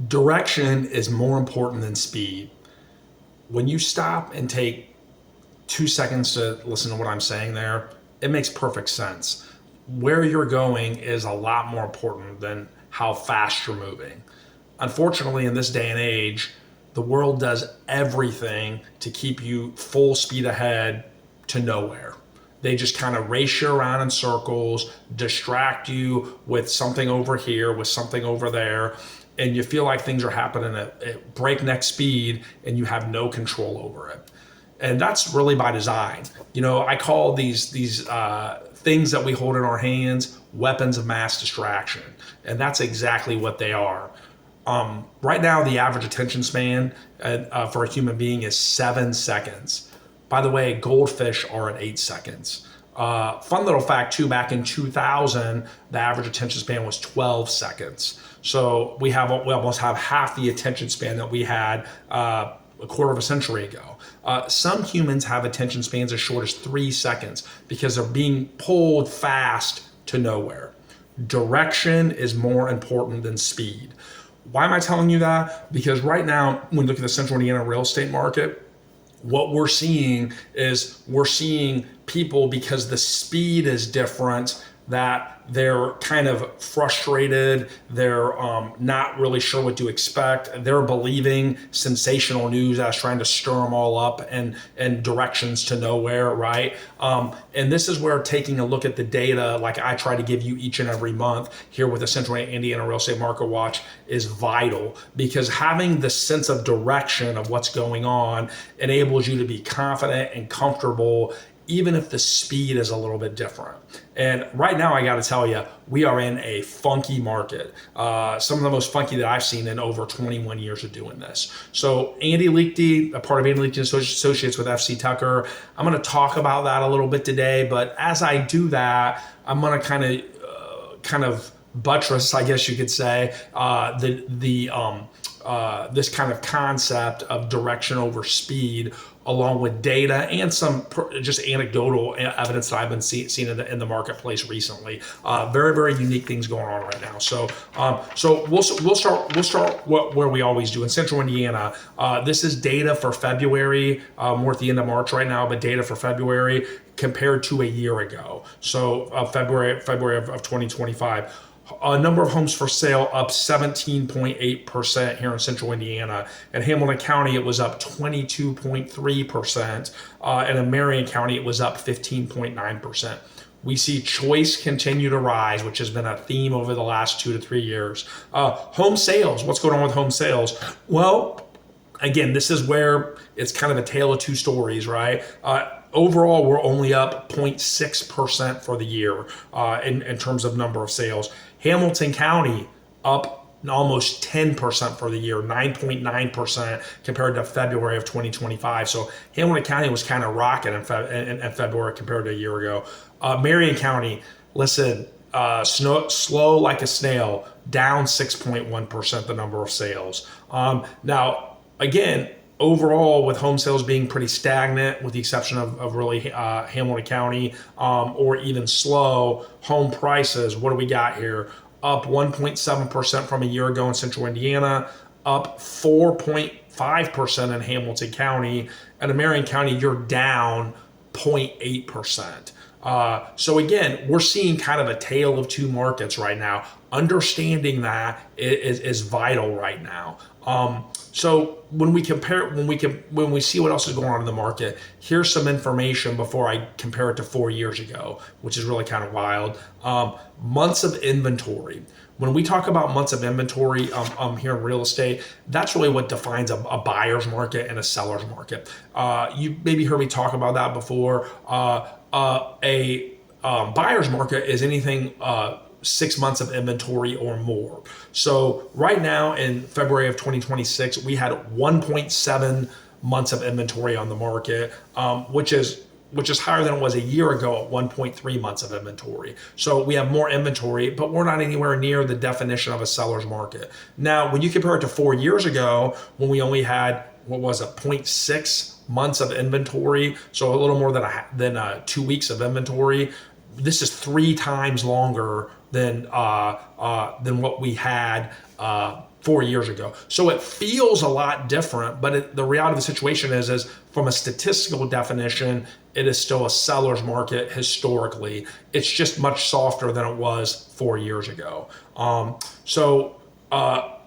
Direction is more important than speed. When you stop and take 2 seconds to listen to what I'm saying there, it makes perfect sense. Where you're going is a lot more important than how fast you're moving. Unfortunately, in this day and age, the world does everything to keep you full speed ahead to nowhere. They just kind of race you around in circles, distract you with something over here, with something over there, and you feel like things are happening at breakneck speed and you have no control over it. And that's really by design. I call these things that we hold in our hands weapons of mass distraction, and that's exactly what they are. Right now, the average attention span for a human being is 7 seconds. By the way, goldfish are at 8 seconds. Fun little fact too, back in 2000, the average attention span was 12 seconds. So we almost have half the attention span that we had a quarter of a century ago. Some humans have attention spans as short as 3 seconds because they're being pulled fast to nowhere. Direction is more important than speed. Why am I telling you that? Because right now, when we look at the Central Indiana real estate market, what we're seeing people, because the speed is different, that they're kind of frustrated. They're not really sure what to expect. They're believing sensational news that's trying to stir them all up and directions to nowhere, right? And this is where taking a look at the data, like I try to give you each and every month here with the Central Indiana Real Estate Market Watch, is vital, because having the sense of direction of what's going on enables you to be confident and comfortable even if the speed is a little bit different. And right now, I got to tell you, we are in a funky market. Some of the most funky that I've seen in over 21 years of doing this. So Andy Liechty, a part of Andy Liechty Associates with FC Tucker, I'm going to talk about that a little bit today. But as I do that, I'm going to kind of buttress, I guess you could say, this kind of concept of direction over speed, along with data and some just anecdotal evidence that I've been seeing in the marketplace recently. Very, very unique things going on right now. So we'll start where we always do in Central Indiana. This is data for February. We're at the end of March right now, but data for February compared to a year ago. So February of 2025. Number of homes for sale up 17.8% here in Central Indiana. In Hamilton County, it was up 22.3%. And in Marion County, it was up 15.9%. We see choice continue to rise, which has been a theme over the last 2 to 3 years. Home sales, what's going on with home sales? Well, again, this is where it's kind of a tale of two stories, right? Overall, we're only up 0.6% for the year in terms of number of sales. Hamilton County up almost 10% for the year, 9.9% compared to February of 2025. So Hamilton County was kind of rocking in February compared to a year ago. Marion County, listen, slow like a snail, down 6.1% the number of sales. Now, again, overall, with home sales being pretty stagnant, with the exception of really Hamilton County, or even slow, home prices, what do we got here? Up 1.7% from a year ago in Central Indiana, up 4.5% in Hamilton County, and in Marion County, you're down 0.8%. So again, we're seeing kind of a tale of two markets right now. Understanding that is vital right now. So when we see what else is going on in the market, here's some information before I compare it to 4 years ago, which is really kind of wild. Months of inventory. When we talk about months of inventory here in real estate, that's really what defines a buyer's market and a seller's market. You maybe heard me talk about that before. A buyer's market is anything 6 months of inventory or more. So right now in February of 2026, we had 1.7 months of inventory on the market, which is higher than it was a year ago at 1.3 months of inventory. So we have more inventory, but we're not anywhere near the definition of a seller's market. Now, when you compare it to 4 years ago, when we only had, 0.6 months of inventory, so a little more than 2 weeks of inventory, this is 3 times longer than what we had 4 years ago. So it feels a lot different, but the reality of the situation is from a statistical definition, it is still a seller's market historically. It's just much softer than it was 4 years ago.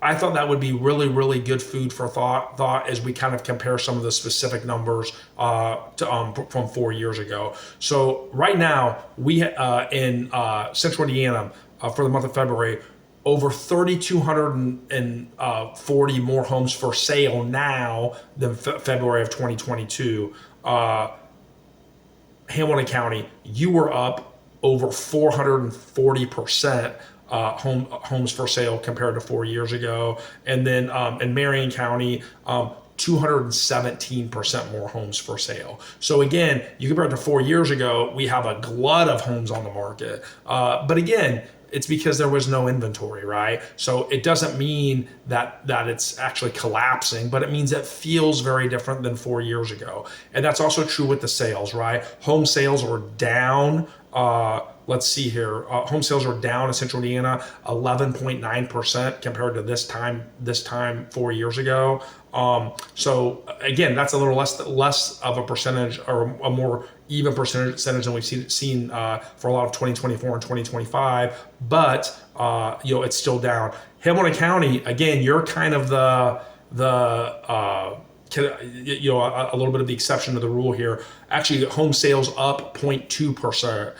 I thought that would be really, really good food for thought as we kind of compare some of the specific numbers from 4 years ago. So right now, we in Central Indiana for the month of February, over 3,240 more homes for sale now than February of 2022. Hamilton County, you were up over 440%. Homes for sale compared to 4 years ago. And then in Marion County, 217% more homes for sale. So again, you compare it to 4 years ago, we have a glut of homes on the market. But again, it's because there was no inventory, right? So it doesn't mean that it's actually collapsing, but it means it feels very different than 4 years ago. And that's also true with the sales, right? Home sales were down. Let's see here. Home sales are down in Central Indiana 11.9% compared to this time 4 years ago. So again, that's a little less of a percentage, or a more even percentage than we've seen for a lot of 2024 and 2025. But it's still down. Hamilton County, again, you're kind of a little bit of the exception to the rule here. Actually, home sales up 0.2%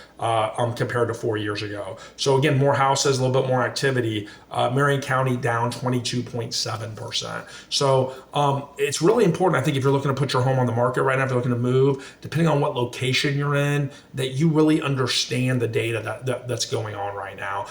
compared to 4 years ago. So again, more houses, a little bit more activity. Marion County down 22.7%. So it's really important, I think, if you're looking to put your home on the market right now, if you're looking to move, depending on what location you're in, that you really understand the data that's going on right now.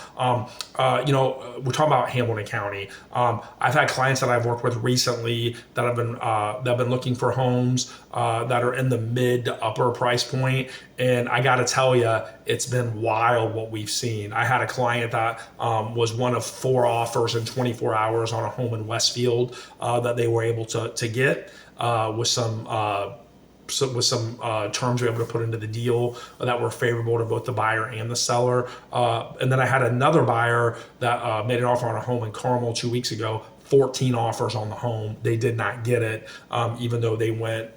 We're talking about Hamilton County. I've had clients that I've worked with recently that have been looking for homes that are in the mid to upper price point. And I got to tell you, it's been wild what we've seen. I had a client that was one of 4 offers in 24 hours on a home in Westfield that they were able to get with some terms we were able to put into the deal that were favorable to both the buyer and the seller. And then I had another buyer that made an offer on a home in Carmel 2 weeks ago, 14 offers on the home. They did not get it, even though they went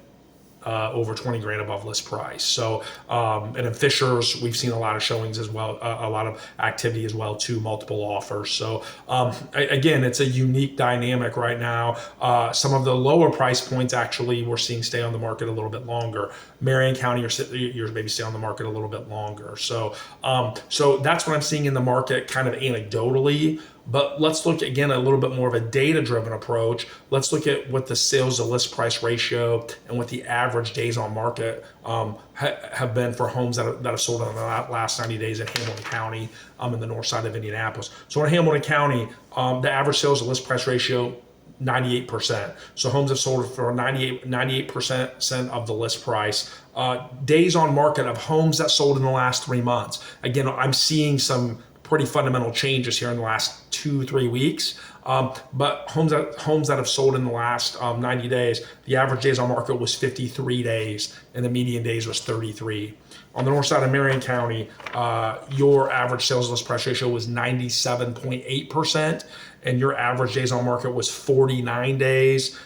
over 20 grand above list price. So, and in Fishers, we've seen a lot of showings as well, a lot of activity as well too, multiple offers. So again, it's a unique dynamic right now. Some of the lower price points actually we're seeing stay on the market a little bit longer. Marion County, you're maybe stay on the market a little bit longer. So, so that's what I'm seeing in the market kind of anecdotally. But let's look again a little bit more of a data-driven approach. Let's look at what the sales to list price ratio and what the average days on market have been for homes that have sold in the last 90 days in Hamilton County in the north side of Indianapolis. So in Hamilton County, the average sales to list price ratio, 98%. So homes have sold for 98% of the list price. Days on market of homes that sold in the last 3 months. Again, I'm seeing some pretty fundamental changes here in the last 2-3 weeks. But homes that have sold in the last 90 days, the average days on market was 53 days and the median days was 33. On the north side of Marion County, your average sales list price ratio was 97.8% and your average days on market was 49 days.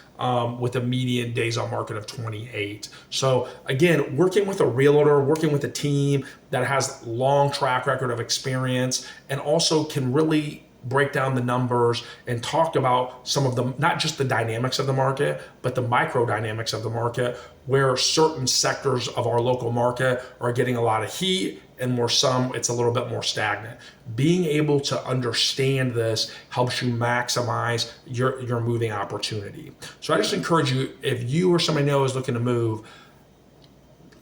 With a median days on market of 28. So again, working with a realtor, working with a team that has long track record of experience and also can really break down the numbers and talk about some of the, not just the dynamics of the market, but the micro dynamics of the market, where certain sectors of our local market are getting a lot of heat and where some it's a little bit more stagnant. Being able to understand this helps you maximize your moving opportunity. So I just encourage you, if you or somebody you know is looking to move,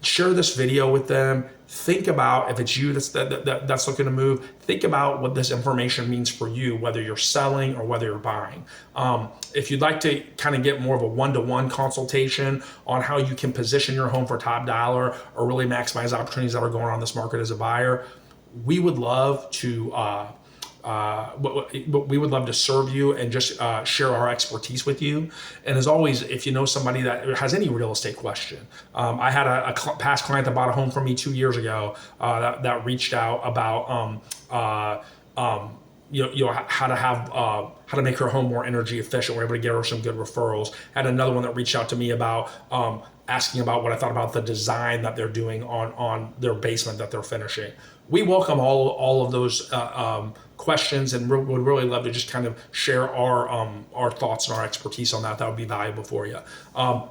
share this video with them. Think about, if it's you that's looking to move, think about what this information means for you, whether you're selling or whether you're buying. If you'd like to kind of get more of a one-to-one consultation on how you can position your home for top dollar or really maximize opportunities that are going on in this market as a buyer, we would love to we would love to serve you and just share our expertise with you. And as always, if you know somebody that has any real estate question, I had a past client that bought a home from me 2 years ago that reached out about how to make her home more energy efficient. We're able to get her some good referrals. Had another one that reached out to me about asking about what I thought about the design that they're doing on their basement that they're finishing. We welcome all of those questions, and would really love to just kind of share our thoughts and our expertise on that. That would be valuable for you.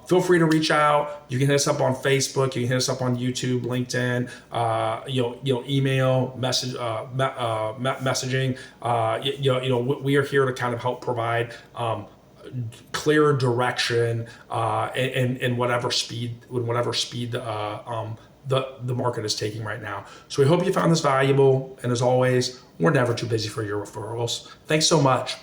Feel free to reach out. You can hit us up on Facebook. You can hit us up on YouTube, LinkedIn. Email, message, messaging. We are here to kind of help provide clear direction in whatever speed the market is taking right now. So we hope you found this valuable, and as always, we're never too busy for your referrals. Thanks so much.